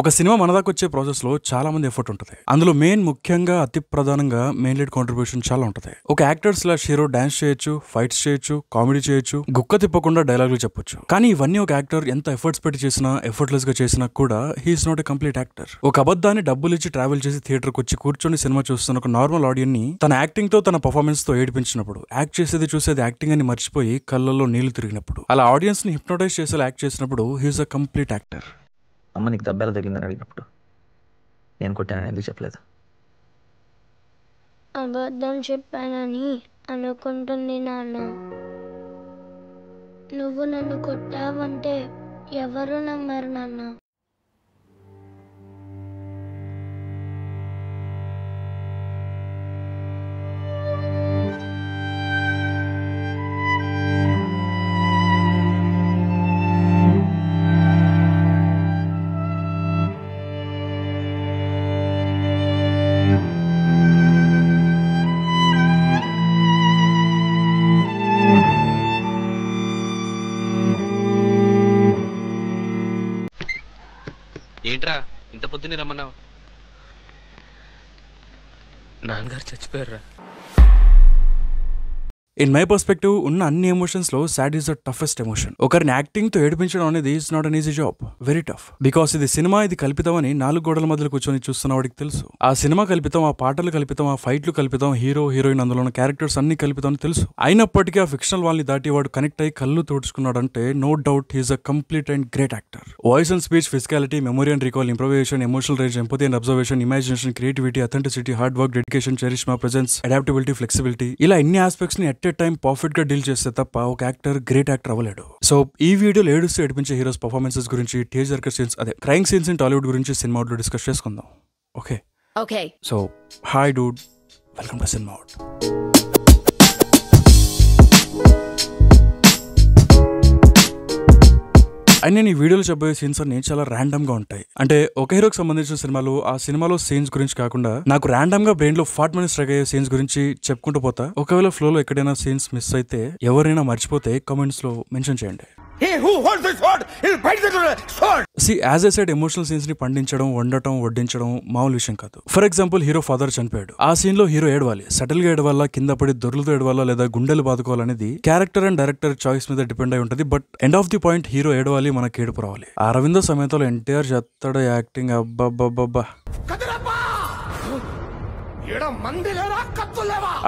ఒక సినిమా మన దాకా వచ్చే ప్రాసెస్ లో చాలా మంది ఎఫర్ట్ ఉంటుంది. అందులో ముఖ్యంగా అతి ప్రధానంగా మెయిన్ లీడ్ కాంట్రిబ్యూషన్ చాలా ఉంటుంది. ఒక యాక్టర్ స్లాష్ హీరో డాన్స్ చేయొచ్చు, ఫైట్స్ చేయొచ్చు, కామెడీ చేయొచ్చు, గుక్క తిప్పకుండా డైలాగులు చెప్పొచ్చు. కానీ ఇవన్నీ ఒక యాక్టర్ ఎంత ఎఫర్ట్స్ పెట్టి చేసినా, ఎఫర్ట్లెస్ గా చేసినా కూడా he's not a complete actor. ఒక అబద్ధాన్ని డబ్బులు ఇచ్చి ట్రావెల్ చేసి థియేటర్కి వచ్చి కూర్చొని సినిమా చూస్తున్న ఒక నార్మల్ ఆడియన్స్ ని తన యాక్టింగ్ తో, తన పర్ఫార్మెన్స్ తో ఏడిపించినప్పుడు, యాక్ట్ చేసేది చూసేది యాక్టింగ్ అని మర్చిపోయి కళ్ళల్లో నీళ్లు తిరిగినప్పుడు, అలా ఆడియన్స్ ని హిప్నోటైజ్ చేసేలా యాక్ట్ చేసినప్పుడు హీఈస్ అ కంప్లీట్ యాక్టర్. అమ్మ నీకు దెబ్బలు తగిలిందని అడిగినప్పుడు నేను కొట్టానని ఎందుకు చెప్పలేదు? అబద్ధం చెప్పానని అనుకుంటుంది నాన్న. నువ్వు నన్ను కొట్టావంటే ఎవరు నమ్మరు నాన్న. ఏంట్రా ఇంత పొద్దున్నే రమ్మన్నావు? నాన్నగారు చచ్చిపోయారా? ఇన్ మై పర్స్పెక్టివ్ ఉన్న అన్ని ఎమోషన్స్ లో sad is the toughest emotion. ఒకరిని యాక్టింగ్ తో ఏడిపించడం అనేది it's not an easy job, very tough. Because ఇది సినిమా, ఇది కల్పితమని 4 గోడల మధ్యలో కూర్చొని చూస్తున్న వాడికి తెలుసు. ఆ సినిమా కల్పితం, ఆ పాటలు కల్పితం, ఆ ఫైట్లు కల్పితం, హీరో హీరోయిన్ అందులో ఉన్న క్యారెక్టర్స్ అన్ని కల్పితం అని తెలుసు. అయినప్పటికీ ఆ ఫిక్షనల్ వాళ్ళని దాటి వాడు కనెక్ట్ అయ్యి కళ్ళు తోడుచుకున్నాడంటే no doubt he is a complete and great actor. Voice and speech, physicality, memory and recall, improvisation, emotional range, empathy and observation, imagination, creativity, authenticity, hard work, dedication, charisma, presence, adaptability, flexibility, ఇలా ఇన్ని aspects ని at a time perfect గా deal చేస్తే తప్ప ఒక actor great actor అవ్వలేడు. So ఈ వీడియోలో ఏడుస్తూ ఏడిపించే హీరోస్ పర్ఫార్మెన్సెస్ గురించి, టీజర్ సీన్స్, అదే క్రైమ్ సీన్స్ ఇన్ టాలీవుడ్ గురించి సినిమా డిస్కస్ చేసుకుందాం. Okay so hi Dude, welcome to cinema. And నేను ఈ వీడియోలో చెప్పబోయే సీన్స్ అన్ని చాలా ర్యాండమ్ గా ఉంటాయి. అంటే ఒక హీరోకి సంబంధించిన సినిమాలు, ఆ సినిమాలో సీన్స్ గురించి కాకుండా నాకు ర్యాండమ్ గా బ్రెయిన్ లో 40 minutes స్ట్రైక్ అయ్యే సీన్స్ గురించి చెప్పుకుంటూ పోతా. ఒకవేళ ఫ్లో లో ఎక్కడైనా సీన్స్ మిస్ అయితే, ఎవరైనా మర్చిపోతే కామెంట్స్ లో మెన్షన్ చేయండి. As I said, emotional scenes ని పండించడం, వండటం, వడ్డించడం మామూలు విషయం కాదు. ఫర్ ఎగ్జాంపుల్, హీరో ఫాదర్ చనిపోయాడు. ఆ సీన్ లో హీరో ఏడవాలి. సటిల్ గా ఏడవాలా, కింద పడి దొర్లుతో ఏడవాలా, లేదా గుండెలు బాదుకోవాలనేది క్యారెక్టర్ అండ్ డైరెక్టర్ చాయిస్ మీద డిపెండ్ అయి ఉంటుంది. But end of the point hero ఏడవాలి, మనకి ఏడుపు రావాలి. అరవిందో సమేతలో ఎన్టీఆర్ చెత్తడ యాక్టింగ్, అబ్బబ్బబ్బబ్బా.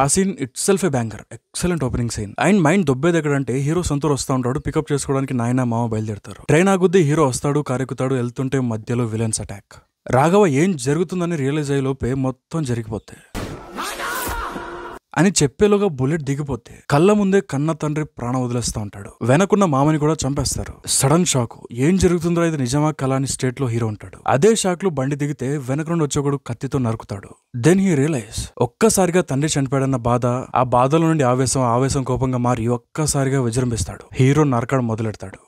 ఆ scene itself a banger, excellent opening scene. And mind దొబ్బేది ఎక్కడంటే, హీరో సొంతూరు వస్తా ఉంటాడు, పికప్ చేసుకోవడానికి నాయన మామ బయలుదేరుతారు. ట్రైన్ ఆగుద్ది, హీరో వస్తాడు, కారెక్కుతాడు, వెళ్తుంటే మధ్యలో విలన్స్ అటాక్. రాఘవ ఏం జరుగుతుందని రియలైజ్ అయ్యే లోపే మొత్తం జరిగిపోతే అని చెప్పేలోగా బుల్లెట్ దిగిపోతే కళ్ళ ముందే కన్న తండ్రి ప్రాణం వదిలేస్తా ఉంటాడు. వెనకున్న మామని కూడా చంపేస్తారు. సడన్ షాక్, ఏం జరుగుతుందో ఇది నిజమా కళ అని స్టేట్ లో హీరో ఉంటాడు. అదే షాక్ లో బండి దిగితే వెనక నుండి వచ్చేవాడు కత్తితో నరుకుతాడు. దెన్ హీ రియలైజ్, ఒక్కసారిగా తండ్రి చనిపోయాడన్న బాధ, ఆ బాధలో నుండి ఆవేశం కోపంగా మారి ఒక్కసారిగా విజృంభిస్తాడు. హీరో నరకడం మొదలెడతాడు.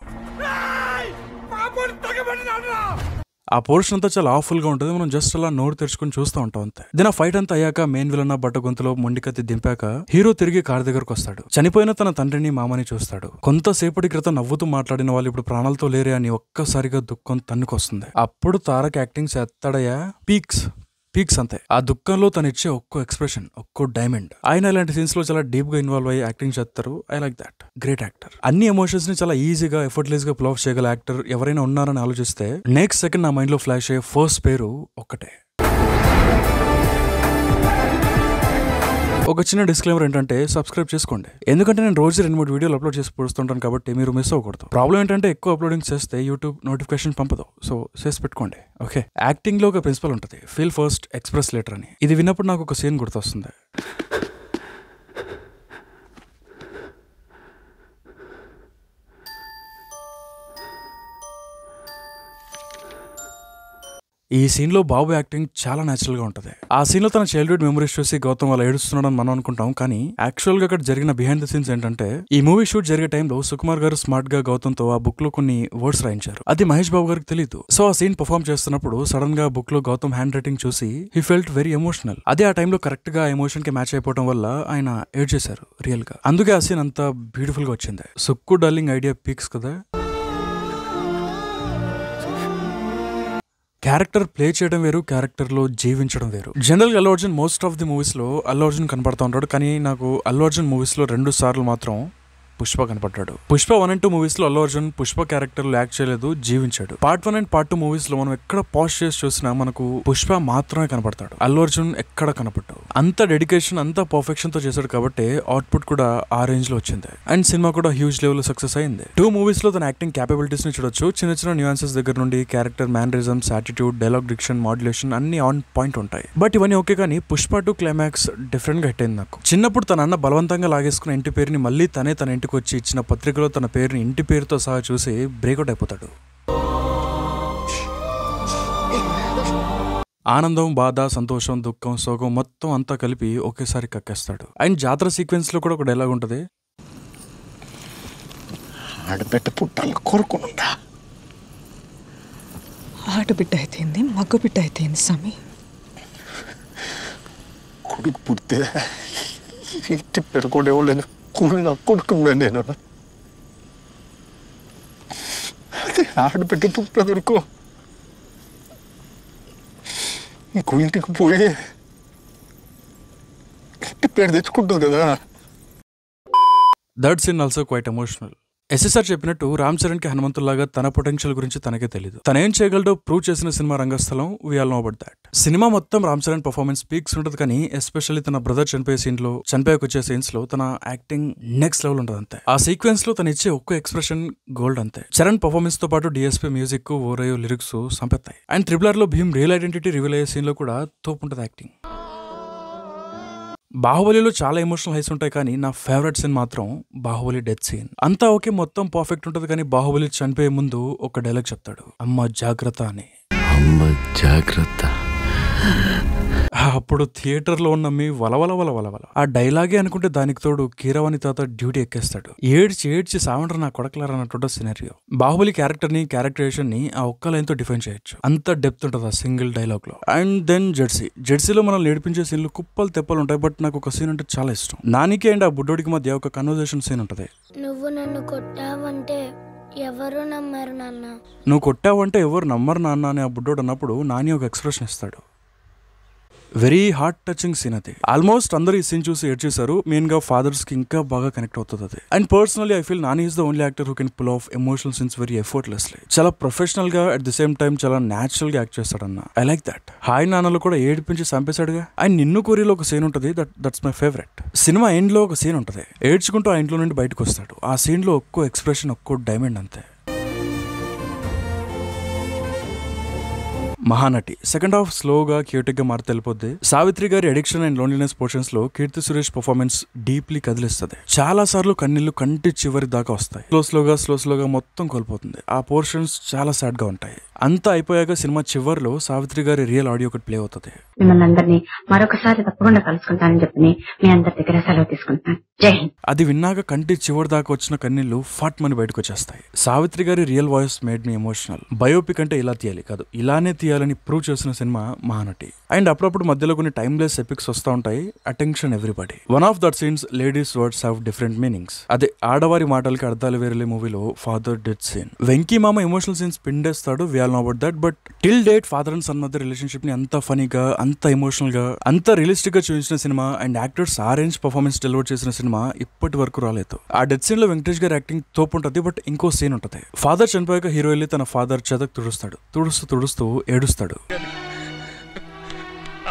ఆ పోర్షన్ అంతా చాలా ఆఫుల్ గా ఉంటుంది. మనం జస్ట్ అలా నోరు తెరుచుకుని చూస్తూ ఉంటాం అంతే. దీని ఫైట్ అంతా అయ్యాక మెయిన్ విలన్ బట్ట గొంతులో మొండికత్తి దింపాక హీరో తిరిగి కార్ దగ్గరకు వస్తాడు. చనిపోయిన తన తండ్రిని, మామని చూస్తాడు. కొంతసేపటి క్రితం నవ్వుతూ మాట్లాడిన వాళ్ళు ఇప్పుడు ప్రాణాలతో లేరే అని ఒక్కసారిగా దుఃఖం తన్నుకొస్తుంది. అప్పుడు తారక్ యాక్టింగ్ చేస్తాడయ్యా పీక్స్ అంతే. ఆ దుఃఖంలో తను ఇచ్చే ఒక్కో ఎక్స్ప్రెషన్, ఒక్కో డైమండ్. ఆయన ఇలాంటి సీన్స్ లో చాలా డీప్ గా ఇన్వాల్వ్ అయ్యి యాక్టింగ్ చేస్తారు. I like that. Great actor. అన్ని ఎమోషన్స్ ని చాలా ఈజీగా, ఎఫర్ట్లెస్ గా పుల్ ఆఫ్ చేయగల యాక్టర్ ఎవరైనా ఉన్నారని ఆలోచిస్తే నెక్స్ట్ సెకండ్ నా మైండ్ లో ఫ్లాష్ అయ్యే ఫస్ట్ పేరు ఒక్కటే. ఒక చిన్న డిస్క్లైమర్ ఏంటంటే, సబ్స్క్రైబ్ చేసుకోండి. ఎందుకంటే నేను రోజు 2-3 వీడియోలు అప్లోడ్ చేసి పోస్తుంటాను కాబట్టి మీరు మిస్ అవ్వకూడదు. ప్రాబ్లం ఏంటంటే, ఎక్కువ అప్లోడింగ్ చేస్తే యూట్యూబ్ నోటిఫికేషన్ పంపదు. సో చేసి పెట్టుకోండి. ఓకే. యాక్టింగ్ లో ఒక ప్రిన్సిపల్ ఉంటుంది, ఫీల్ ఫస్ట్ ఎక్స్ప్రెస్ లేటర్ అని. ఇది విన్నప్పుడు నాకు ఒక సీన్ గుర్తొస్తుంది. ఈ సీన్ లో బాబు యాక్టింగ్ చాలా నేచురల్ గా ఉంటది. ఆ సీన్ లో తన చైల్డ్హుడ్ మెమరీస్ చూసి గౌతమ్ అలా ఏడుస్తున్నాడని మనం అనుకుంటాం. కానీ యాక్చువల్ గా అక్కడ జరిగిన బిహైండ్ ద సీన్స్ ఏంటంటే, ఈ మూవీ షూట్ జరిగే టైంలో సుకుమార్ గారు స్మార్ట్ గా గౌతమ్ తో ఆ బుక్ లో కొన్ని వర్డ్స్ రాయించారు. అది మహేష్ బాబు గారికి తెలియదు. సో ఆ సీన్ పర్ఫార్మ్ చేస్తున్నప్పుడు సడన్ గా బుక్ లో గౌతమ్ హ్యాండ్ రైటింగ్ చూసి హీ ఫెల్ట్ వెరీ ఎమోషనల్. అదే ఆ టైంలో కరెక్ట్ గా ఎమోషన్ కి మ్యాచ్ అయిపోవడం వల్ల ఆయన ఏడ్ చేశారు రియల్ గా. అందుకే ఆ సీన్ అంత బ్యూటిఫుల్ గా వచ్చింది. సుక్కు డార్లింగ్ ఐడియా పీక్స్ కదా. క్యారెక్టర్ ప్లే చేయడం వేరు, క్యారెక్టర్ లో జీవించడం వేరు. జనరల్ గా Allu Arjun most of the movies లో అల్లు అర్జున్ కనపడతా ఉంటాడు, కానీ నాకు అల్లు అర్జున్ మూవీస్ లో 2 సార్లు మాత్రం పుష్ప కనపడ్డాడు. పుష్ప 1 and 2 మూవీస్ లో అల్లు అర్జున్ పుష్ప క్యారెక్టర్ లో యాక్ట్ చేయలేదు, జీవించాడు. పార్ట్ 1 and పార్ట్ 2 మూవీస్ లో మనం ఎక్కడ పాజ్ చేసి చూసినా మనకు పుష్ప మాత్రమే కనపడతాడు, అల్లు అర్జున్ ఎక్కడ కనపడ్డాడు. అంత డెడికేషన్, అంత పర్ఫెక్షన్ తో చేశాడు కాబట్టి అవుట్పుట్ కూడా ఆ రేంజ్ లో వచ్చింది. అండ్ సినిమా కూడా హ్యూజ్ లెవెల్ లో సక్సెస్ అయింది. 2 మూవీస్ లో తన యాక్టింగ్ క్యాపబిలిటీస్ ని చూడొచ్చు. చిన్న చిన్న న్యూయాన్సెస్ దగ్గర నుండి character mannerisms, attitude, dialogue diction, modulation అన్ని ఆన్ పాయింట్ ఉంటాయి. బట్ ఇవన్నీ ఓకే, కానీ పుష్ప 2 క్లైమాక్స్ డిఫరెంట్ గా హిట్ అయింది నాకు. చిన్నప్పుడు తన అన్న బలవంతంగా లాగేసుకున్న ఇంటి పేరుని మళ్ళీ తన ఇంటికి వచ్చి ఇచ్చిన పత్రికలో తన పేరుని ఇంటి పేరుతో సహా చూసి బ్రేక్అవుట్ అయిపోతాడు. ఆనందం, బాధ, సంతోషం, దుఃఖం, శోకం మొత్తం అంతా కలిపి ఒకేసారి కక్కేస్తాడు. అండ్ జాతర సీక్వెన్స్ లో కూడా ఒక డైలాగ్ ఉంటది, ఆడబిడ్డ పుట్టాల కోరుకునుందా, ఆడబిడ్డ అయితేంది, మగ బిడ్డ అయితేంది స్వామి, కొడుకు పుడితే ఇంటి పెరుగుడేవాళ్ళు కూలిన కొడుకున్నా నేను. అదే ఆడబిడ్డ పుట్టదొరుకో ఇంకో ఇంటికి పోయి ఇంటి పేరు తెచ్చుకుంటావు కదా. That scene also quite emotional. SSR చెప్పినట్టు రామ్ చరణ్ కి హనుమంతుల్లాగా తన పొటెన్షియల్ గురించి తనకే తెలియదు. తనేం చేయగలడో ప్రూవ్ చేసిన సినిమా Rangasthalam. We all know about that. సినిమా మొత్తం రామ్ చరణ్ పర్ఫార్మెన్స్ పీక్స్ ఉంటుంది, కానీ ఎస్పెషల్లీ తన బ్రదర్ చనిపోయే వచ్చే సీన్స్ లో తన యాక్టింగ్ నెక్స్ట్ లెవెల్ ఉంటుంది అంతే. ఆ సీక్వెన్స్ లో తను ఇచ్చే ఒక్క ఎక్స్ప్రెషన్ గోల్డ్ అంతే. చరణ్ పర్ఫార్మెన్స్ తో పాటు డిఎస్పీ మ్యూజిక్, ఓరయో లిరిక్స్ సంపెత్తాయి. అండ్ RRR లో భీమ్ రియల్ ఐడెంటిటీ రివీల్ అయ్యే సీన్ లో కూడా తోపు ఉంటుంది యాక్టింగ్. బాహుబలిలో చాలా ఎమోషనల్ హైస్ ఉంటాయి, కానీ నా ఫేవరెట్ సీన్ మాత్రం బాహుబలి డెత్ సీన్. అంతా ఓకే, మొత్తం పర్ఫెక్ట్ ఉంటుంది, కానీ బాహుబలి చనిపోయే ముందు ఒక డైలాగ్ చెప్తాడు, అమ్మ జాగ్రత్త అని. అమ్మ జాగ్రత్త. అప్పుడు థియేటర్ లో ఉన్న మీ వలవల ఆ డైలాగే అనుకుంటే దానికి తోడు కీరవాణి తాత డ్యూటీ ఎక్కేస్తాడు. ఏడ్చి సావండ్ర నా కొడకలారా అన్నట్టు సినారియో. బాహుబలి క్యారెక్టరైజేషన్ ని ఆ ఒక్క లైన్ తో డిఫైన్ చేయొచ్చు. అంత డెప్త్ ఉంటుంది ఆ సింగిల్ డైలాగ్ లో. అండ్ దెన్ జెర్సీలో మనం నేర్పించే సీన్లు కుప్పలు తెప్పలు ఉంటాయి, బట్ నాకు ఒక సీన్ అంటే చాలా ఇష్టం. నానికి అండ్ ఆ బుడ్డోడికి మధ్య ఒక కన్వర్జేషన్ సీన్ ఉంటది. నువ్వు నన్ను కొట్టావంటే ఎవరు నమ్మరు నాన్న, నువ్వు కొట్టావంటే ఎవరు నమ్మరు నాన్న అని ఆ బుడ్డోడు అన్నప్పుడు నాని ఒక ఎక్స్ప్రెషన్ ఇస్తాడు. వెరీ హార్ట్ టచింగ్ సీన్ అది. ఆల్మోస్ట్ అందరూ ఈ సీన్ చూసి ఏడ్చేశారు. మెయిన్ గా ఫాదర్స్ కి ఇంకా బాగా కనెక్ట్ అవుతుంది అది. And personally I feel Nani is the only actor who can pull off emotional scenes very effortlessly. చాలా ప్రొఫెషనల్ గా అట్ ది సేమ్ టైం చాలా న్యాచురల్ గా యాక్ట్ చేస్తాడన్న. I like that. హాయ్ నాన్నలో కూడా ఏడిపించి చంపేశాడుగా. అండ్ నిన్ను కోరిలో ఒక సీన్ ఉంటుంది, దట్స్ మై ఫేవరెట్. సినిమా ఎండ్ లో ఒక సీన్ ఉంటుంది, ఏడ్చుకుంటూ ఆ ఇంట్లో నుండి బయటకు వస్తాడు. ఆ సీన్ లో ఒక్కో ఎక్స్ప్రెషన్, ఒక్కో డైమండ్ అంతే. మహానటి సెకండ్ హాఫ్ స్లోగా క్యూటిక్ గా మారి వెళ్ళిపోద్ది. సావిత్రి గారి అడిక్షన్ అండ్ లోన్లీనెస్ పోర్షన్స్ లో కీర్తి సురేష్ పర్ఫార్మెన్స్ డీప్లీ కదిలిస్తుంది. చాలా సార్లు కన్నీళ్లు కంటి చివరి దాకా వస్తాయి. స్లోగా మొత్తం కోల్పోతుంది. ఆ పోర్షన్స్ చాలా సాడ్ గా ఉంటాయి. అంతా అయిపోయాక సినిమా చివర్లో సావిత్రి గారి రియల్ ఆడియో ఒకటి ప్లే అవుతుంది. మిమ్మల్ని అందరినీ మరొకసారి తప్పకుండా కలుసుకుంటానని చెప్పి మీ అందరి దగ్గర సెలవు తీసుకుంటాను. జై హింద్. అది విన్నాక కంటి చివరి దాకా వచ్చిన కన్నీళ్లు ఫాట్ మని బయటకు వచ్చేస్తాయి. సావిత్రి గారి real voice made me emotional. Biopic అంటే ఇలా తీయాలి కాదు, ఇలానే తీయాలని ప్రూవ్ చేసిన సినిమా మహానటి. అండ్ అప్పుడప్పుడు మధ్యలో కొన్ని టైమ్లెస్ ఎపిక్స్ వస్తూ ఉంటాయి. Attention everybody. One of that scenes ladies words have different meanings. అదే ఆడవారి మాటలకి అర్థాలు వేరేలే మూవీలో father death scene. Venky Mama emotional scenes పిండేస్తాడు. We all know about that. But till date father and son మధ్య రిలేషన్షిప్ ని అంత ఫనీగా, అంత ఎమోషనల్ గా, అంత రియలిస్టిక్ గా చూపించిన సినిమా అండ్ యాక్టర్స్ ఆ రేంజ్ పర్ఫార్మెన్స్ డెలివర్ చేసిన సినిమా ఇప్పటి వరకు రాలేదు. ఆ డెత్ సీన్ లో వెంకటేష్ గారి యాక్టింగ్ తోపు ఉంటుంది. బట్ ఇంకో సీన్ ఉంటుంది. ఫాదర్ చనిపోయాక హీరో వెళ్ళి తన ఫాదర్ చేతకు తుడుస్తాడు. తుడుస్తూ ఏడుస్తాడు.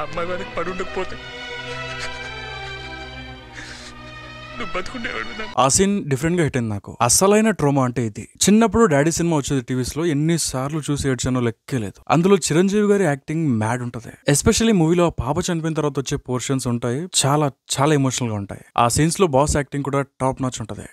అమ్మాయి వారికి పడుండకపోతే ఆ సీన్ డిఫరెంట్ గా హిట్ అయింది నాకు. అసలైన ట్రోమా అంటే ఇది. చిన్నప్పుడు డాడీ సినిమా వచ్చేది టీవీస్ లో, ఎన్నిసార్లు చూసి ఏడ్చానో లెక్కే లేదు. అందులో చిరంజీవి గారి యాక్టింగ్ మ్యాడ్ ఉంటది. ఎస్పెషల్లీ మూవీలో పాప చనిపోయిన తర్వాత వచ్చే పోర్షన్స్ ఉంటాయి, చాలా చాలా ఎమోషనల్ గా ఉంటాయి. ఆ సీన్స్ లో బాస్ యాక్టింగ్ కూడా టాప్ నాచ్ ఉంటది.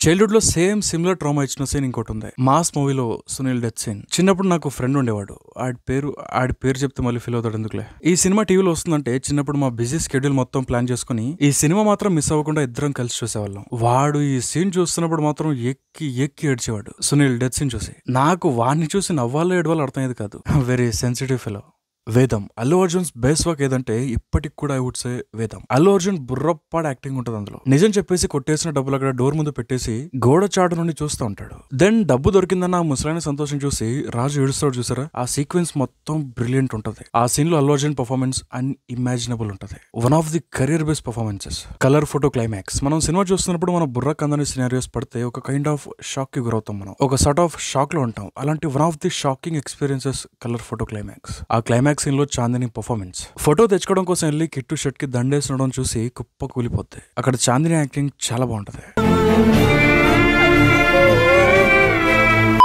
చైల్డ్హుడ్ లో సేమ్ సిమిలర్ ట్రామా ఇచ్చిన సీన్ ఇంకోటి ఉంది. మాస్ మూవీలో సునీల్ డెత్ సీన్. చిన్నప్పుడు నాకు ఫ్రెండ్ ఉండేవాడు. ఆడి పేరు చెప్తే మళ్ళీ ఫీల్ అవుతాడు ఎందుకులే. ఈ సినిమా టీవీలో వస్తుందంటే చిన్నప్పుడు మా బిజీ షెడ్యూల్ మొత్తం ప్లాన్ చేసుకుని ఈ సినిమా మాత్రం మిస్ అవ్వకుండా ఇద్దరం కలిసి చూసేవాళ్ళం. వాడు ఈ సీన్ చూస్తున్నప్పుడు మాత్రం ఎక్కి ఏడ్చేవాడు సునీల్ డెత్ సీన్ చూసి. నాకు వాడిని చూసి నవ్వాలో ఏడవాలో అర్థమయ్యేది కాదు. Very sensitive fellow. వేదం అల్లు అర్జున్స్ బేస్ వర్క్ ఏదంటే ఇప్పటికి కూడా ఐ వుడ్ సే వేదం. అల్లు అర్జున్ బుర్రపాడు యాక్టింగ్ ఉంటుంది అందులో. నిజం చెప్పేసి కొట్టేసిన డబ్బులు అక్కడ డోర్ ముందు పెట్టేసి గోడ చాటు నుండి చూస్తూ ఉంటాడు. దెన్ డబ్బు దొరికిందన్న ఆ ముసలైన సంతోషం చూసి రాజు ఏడుస్తాడు చూసారా, ఆ సీక్వెన్స్ మొత్తం బ్రిలియంట్ ఉంటది. ఆ సీన్ లో అల్లు అర్జున్ పర్ఫార్మెన్స్ అన్ఇమాజినబుల్ ఉంటది. One of the career based performances. Colour photo climax. మనం సినిమా చూస్తున్నప్పుడు మన బుర్ర కందని సినారియోస్ పడితే ఒక కైండ్ ఆఫ్ షాక్ కి గురవుతాం. మనం ఒక సార్ట్ ఆఫ్ షాక్ లో ఉంటాం. అలాంటి one of the shocking experiences colour photo climax. ఆ క్లైమాక్స్ సీన్ లో చాందిని పర్ఫార్మెన్స్. ఫోటో తెచ్చుకోవడం కోసం వెళ్ళి కిట్టు షర్ట్ కి దండేసడం చూసి కుప్ప కూలిపోద్ది. అక్కడ చాందిని యాక్టింగ్ చాలా బాగుంటది.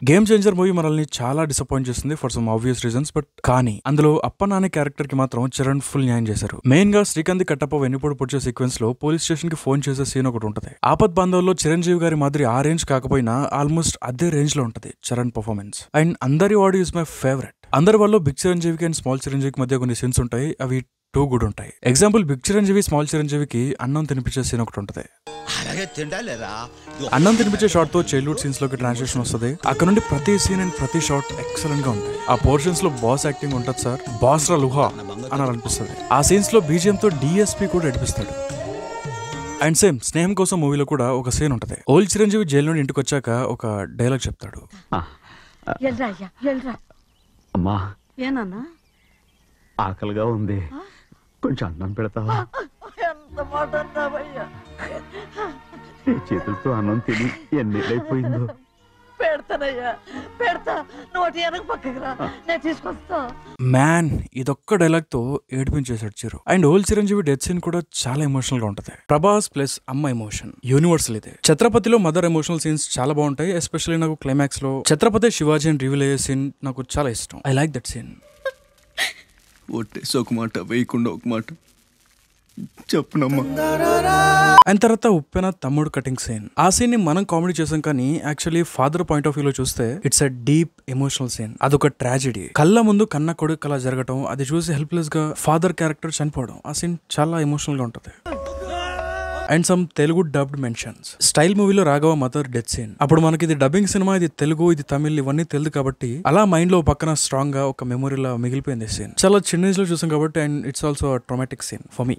గేమ్ చేంజర్ మూవీ మనల్ని చాలా డిసప్పాయింట్ చేస్తుంది for some obvious reasons. But కానీ అందులో అప్పనాని క్యారెక్టర్ కి మాత్రం చరణ్ ఫుల్ న్యాయం చేశారు. మెయిన్ గా శ్రీకాంత్ కట్టప్ప వెన్నుపోటు పొడిచే సీక్వెన్స్ లో పోలీస్ స్టేషన్ కి ఫోన్ చేసే సీన్ ఒకటి ఉంటది. ఆపత్ బాంధవ్లో చిరంజీవి గారి మాదిరి ఆ రేంజ్ కాకపోయినా ఆల్మోస్ట్ అదే రేంజ్ లో ఉంటది చరణ్ పర్ఫార్మెన్స్. అండ్ అందరి వాడు ఈజ్ మై ఫేవరెట్. అందరి వాళ్ళు బిగ్ చిరంజీవికి అండ్ స్మాల్ చిరంజీవికి మధ్య కొన్ని సీన్స్ ఉంటాయి, అవి టూ గుడ్ ఉంటాయి. ఎగ్జాంపుల్ బిగ్ చిరంజీవి స్మాల్ చిరంజీవికి అన్నం తినిపించే సీన్ ఒకటి ఉంటది. అన్నం తినిపించే షాట్ తో చైల్డ్హుడ్ సీన్స్ లోకి ట్రాన్స్లేషన్ వస్తుంది. అక్కడ నుండి ప్రతి సీన్ అండ్ ప్రతి షాట్ ఎక్సలెంట్ గా ఉంటాయి. ఆ పోర్షన్స్ లో బాస్ యాక్టింగ్ ఉంటది సార్. బాస్ రా లుహా అని అనిపిస్తుంది. ఆ సీన్స్ లో బీజిఎం తో డిఎస్పీ కూడా నడిపిస్తాడు. అండ్ సేమ్ స్నేహం కోసం మూవీలో కూడా ఒక సీన్ ఉంటది. ఓల్డ్ చిరంజీవి జైలు నుండి ఇంటికి వచ్చాక ఒక డైలాగ్ చెప్తాడు. అమ్మా ఏనన్నా ఆకలిగా ఉంది, కొంచెం అన్నం పెడతావా? ఎంత మాట అన్నావయ్యా, నీ చేతులతో అన్నం తిని ఎన్నిళ్ళైపోయిందో. పెడతానయ్యా, పెడతా, నోటి వెనక పక్కకి రా, నేను తీసుకొస్తా. మ్యాన్ ఇదొక్క డైలాగ్ తో ఏడిపించేసాడు Chiru. And old Chiranjeevi death scene కూడా చాలా ఎమోషనల్ గా ఉంటది. ప్రభాస్ ప్లస్ అమ్మ ఎమోషన్ యూనివర్సల్ ఇదే. ఛత్రపతిలో మదర్ ఎమోషనల్ సీన్స్ చాలా బాగుంటాయి. ఎస్పెషల్లీ నాకు క్లైమాక్స్ లో ఛత్రపతి శివాజీ అని రివీల్ అయ్యే సీన్ నాకు చాలా ఇష్టం. I like that scene. ఒట్టేసి ఒక మాట వేయకుండా ఒక మాట చెప్పునమ్మా. అండ్ తర్వాత ఉప్పెన తమ్ముడు కటింగ్ సీన్. ఆ సీన్ ని మనం కామెడీ చేసాం కానీ actually father point of view లో చూస్తే it's a deep emotional scene. అదొక ట్రాజెడీ. కళ్ళ ముందు కన్న కొడుకు అలా జరగటం, అది చూసి హెల్ప్లెస్ గా ఫాదర్ క్యారెక్టర్ చనిపోవడం, ఆ సీన్ చాలా ఎమోషనల్ గా ఉంటది. And some Telugu dubbed mentions. Style మూవీలో రాఘవ మదర్ డెత్ సీన్. అప్పుడు మనకి ఇది డబ్బింగ్ సినిమా, ఇది తెలుగు, ఇది తమిళ్, ఇవన్నీ తెలుగు కాబట్టి అలా మైండ్ లో పక్కన స్ట్రాంగ్ గా ఒక మెమొరీలా మిగిలిపోయింది సీన్. చాలా చిన్న ఏజ్ లో చూసాం కాబట్టి. And it's also traumatic scene for me.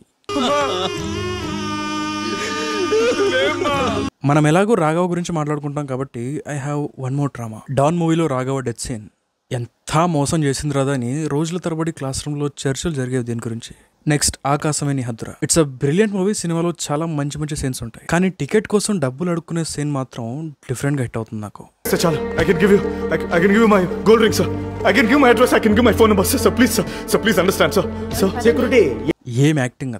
మనం ఎలాగో రాఘవ గురించి మాట్లాడుకుంటాం కాబట్టి I have one more drama. Don మూవీలో రాఘవ డెత్ సీన్. ఎంత మోసం చేసింది రాదా అని రోజుల తరబడి క్లాస్ రూమ్ లో చర్చలు జరిగేవి దీని గురించి. నెక్స్ట్ ఆకాశమే నిహద్ర. It's a brilliant movie. సినిమాలో చాలా మంచి మంచి సీన్స్ ఉంటాయి కానీ టికెట్ కోసం డబ్బులు అడుక్కునే సీన్ మాత్రం డిఫరెంట్ గా హిట్ అవుతుంది నాకు. I can give you my gold ring, sir. I can give my address. I can give my phone number, sir. Please understand, sir. Security. ఏం యాక్టింగ్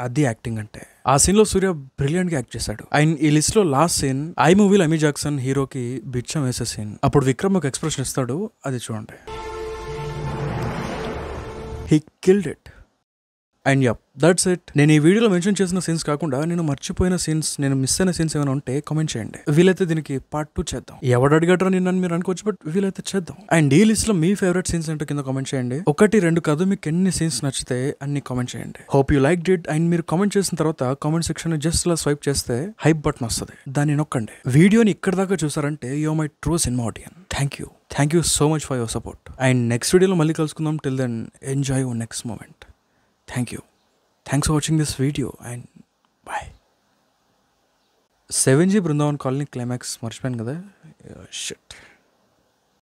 అది యాక్టింగ్ అంటే. ఆ సీన్ లో సూర్య బ్రిలియంట్ గా యాక్ట్ చేశాడు. అండ్ ఈ లిస్ట్ లో last scene I మూవీలో అమీ జాక్సన్ హీరోకి బిచ్చం వేసే సీన్. అప్పుడు విక్రమ్ ఒక ఎక్స్ప్రెషన్ ఇస్తాడు, అది చూడండి. He killed it. And yup that's it. నేను ఈ వీడియోలో మెన్షన్ చేసిన సీన్స్ కాకుండా నేను మర్చిపోయిన సీన్స్, నేను మిస్ అయిన సీన్స్ ఏమైనా ఉంటే కామెంట్ చేయండి. వీలైతే దీనికి పార్ట్ 2 చేద్దాం. ఎవడు అడిగట్రా నిన్ను మీరు అనుకోవచ్చు, బట్ వీలైతే చేద్దాం. అండ్ ఈ లిస్ట్ లో మీ ఫేవరెట్ సీన్స్ ఏంటో కింద కామెంట్ చేయండి. 1-2 కాదు, మీకు ఎన్ని సీన్స్ నచ్చితే అన్ని కామెంట్ చేయండి. Hope you like it. And మీరు కామెంట్ చేసిన తర్వాత కామెంట్ సెక్షన్ జస్ట్ ఇలా స్వైప్ చేస్తే హైప్ బటన్ వస్తుంది, దాన్ని నొక్కండి. వీడియోని ఇక్కడ దాకా చూసారంటే you are my true cinema audience. Thank you so much for your support. And next వీడియోలో మళ్ళీ కలుసుకుందాం. Till then enjoy your next moment. Thanks for watching this video and bye. 7G Brindavan colony climax మర్చిపోయాను కదా. Shit.